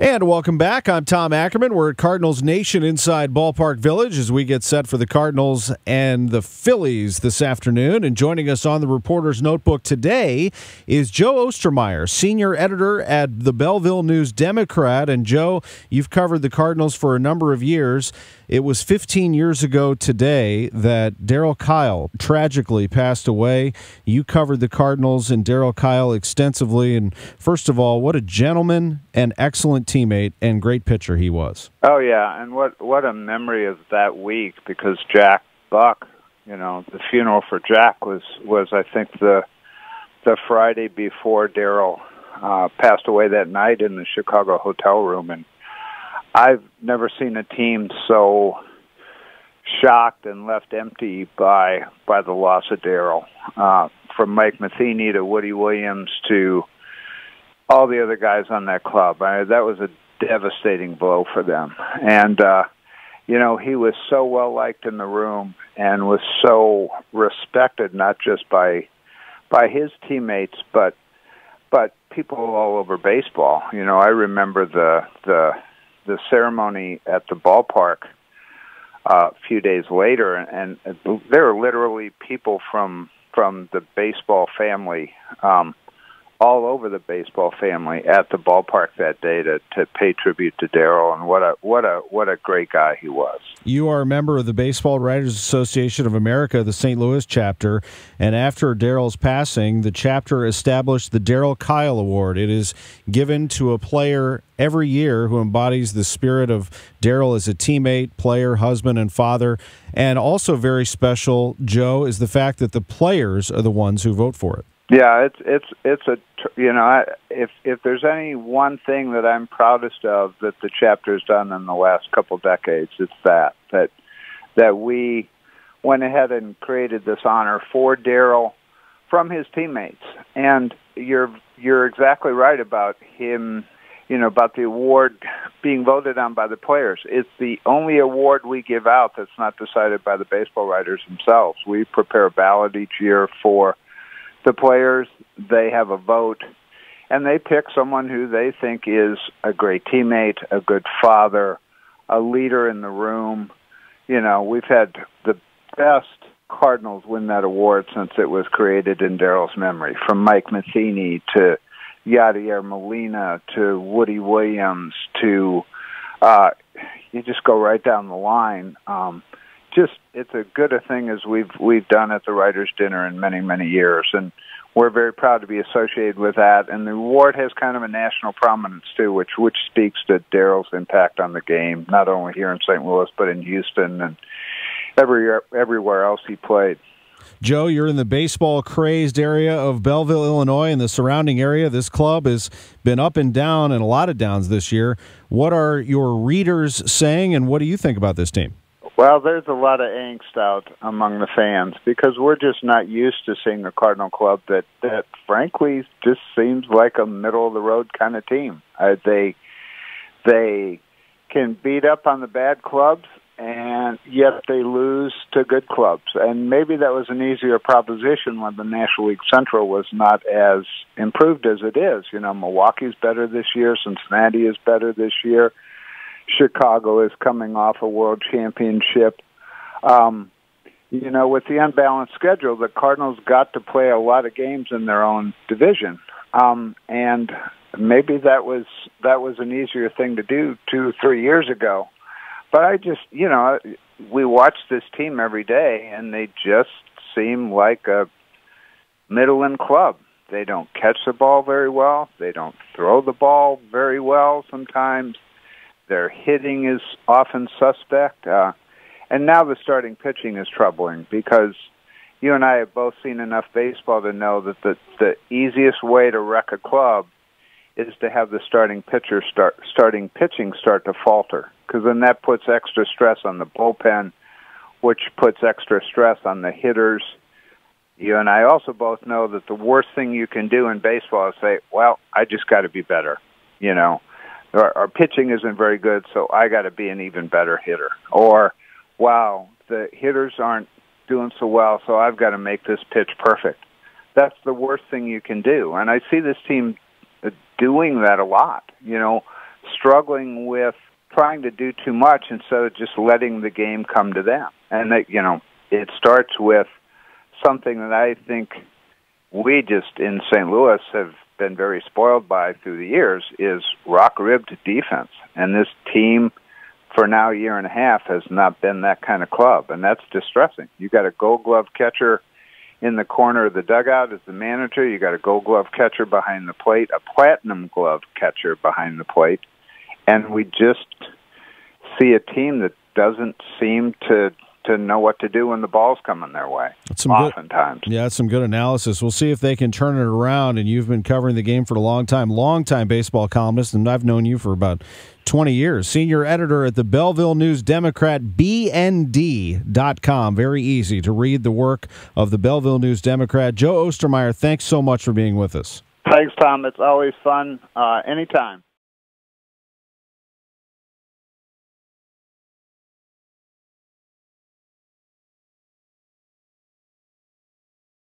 And welcome back. I'm Tom Ackerman. We're at Cardinals Nation inside Ballpark Village as we get set for the Cardinals and the Phillies this afternoon. And joining us on the Reporter's Notebook today is Joe Ostermeyer, senior editor at the Belleville News-Democrat. And Joe, you've covered the Cardinals for a number of years. It was 15 years ago today that Darryl Kile tragically passed away. You covered the Cardinals and Darryl Kile extensively. And first of all, what a gentleman and excellent teammate and great pitcher he was. Oh, yeah, and what a memory of that week, because Jack Buck, the funeral for Jack was I think, the Friday before Darryl passed away that night in the Chicago hotel room. And I've never seen a team so shocked and left empty by the loss of Darryl. From Mike Matheny to Woody Williams to all the other guys on that club. That was a devastating blow for them. And, he was so well-liked in the room and was so respected, not just by his teammates, but people all over baseball. I remember the ceremony at the ballpark a few days later, and there were literally people from the baseball family, all over the baseball family at the ballpark that day to pay tribute to Darryl, and what a great guy he was. You are a member of the Baseball Writers Association of America, the St. Louis chapter, and after Darryl's passing, the chapter established the Darryl Kile Award. It is given to a player every year who embodies the spirit of Darryl as a teammate, player, husband, and father. And also very special, Joe, is the fact that the players are the ones who vote for it. Yeah, it's a if there's any one thing that I'm proudest of that the chapter's done in the last couple decades, it's that we went ahead and created this honor for Darryl from his teammates. And you're exactly right about him, about the award being voted on by the players. It's the only award we give out that's not decided by the baseball writers themselves. We prepare a ballot each year for the players. They have a vote, and they pick someone who they think is a great teammate, a good father, a leader in the room. We've had the best Cardinals win that award since it was created in Darryl's memory, from Mike Matheny to Yadier Molina to Woody Williams to you just go right down the line. It's as good a thing as we've done at the Writers' Dinner in many, many years, and we're very proud to be associated with that. And the award has kind of a national prominence too, which speaks to Darryl's impact on the game, not only here in St. Louis but in Houston and everywhere else he played. Joe, you're in the baseball-crazed area of Belleville, Illinois, and the surrounding area. This club has been up and down, and a lot of downs this year. What are your readers saying, and what do you think about this team? Well, there's a lot of angst out among the fans because we're just not used to seeing a Cardinal club that frankly just seems like a middle-of-the-road kind of team. They can beat up on the bad clubs, and yet they lose to good clubs. And maybe that was an easier proposition when the National League Central was not as improved as it is. Milwaukee's better this year. Cincinnati is better this year. Chicago is coming off a world championship. With the unbalanced schedule, the Cardinals got to play a lot of games in their own division. And maybe that was an easier thing to do 2-3 years ago. But I just, we watch this team every day, and they just seem like a middle-end club. They don't catch the ball very well. They don't throw the ball very well sometimes. Their hitting is often suspect. And now the starting pitching is troubling because you and I have both seen enough baseball to know that the easiest way to wreck a club is to have the starting pitching start to falter, because then that puts extra stress on the bullpen, which puts extra stress on the hitters. You and I also both know that the worst thing you can do in baseball is say, well, I just got to be better. Our pitching isn't very good, so I got to be an even better hitter. Or, wow, the hitters aren't doing so well, so I've got to make this pitch perfect. That's the worst thing you can do. And I see this team doing that a lot. struggling with trying to do too much instead of just letting the game come to them. And that, it starts with something that I think we just in St. Louis have been very spoiled by through the years is rock-ribbed defense. And this team for now a year and a half has not been that kind of club, and that's distressing. You got a Gold Glove catcher in the corner of the dugout as the manager. You got a Gold Glove catcher behind the plate, a Platinum Glove catcher behind the plate, and we just see a team that doesn't seem to know what to do when the ball's coming their way. Oftentimes. That's some good analysis. We'll see if they can turn it around, and you've been covering the game for a long time baseball columnist, and I've known you for about 20 years. Senior editor at the Belleville News Democrat, BND.com. Very easy to read the work of the Belleville News Democrat. Joe Ostermeyer, thanks so much for being with us. Thanks, Tom. It's always fun. Anytime.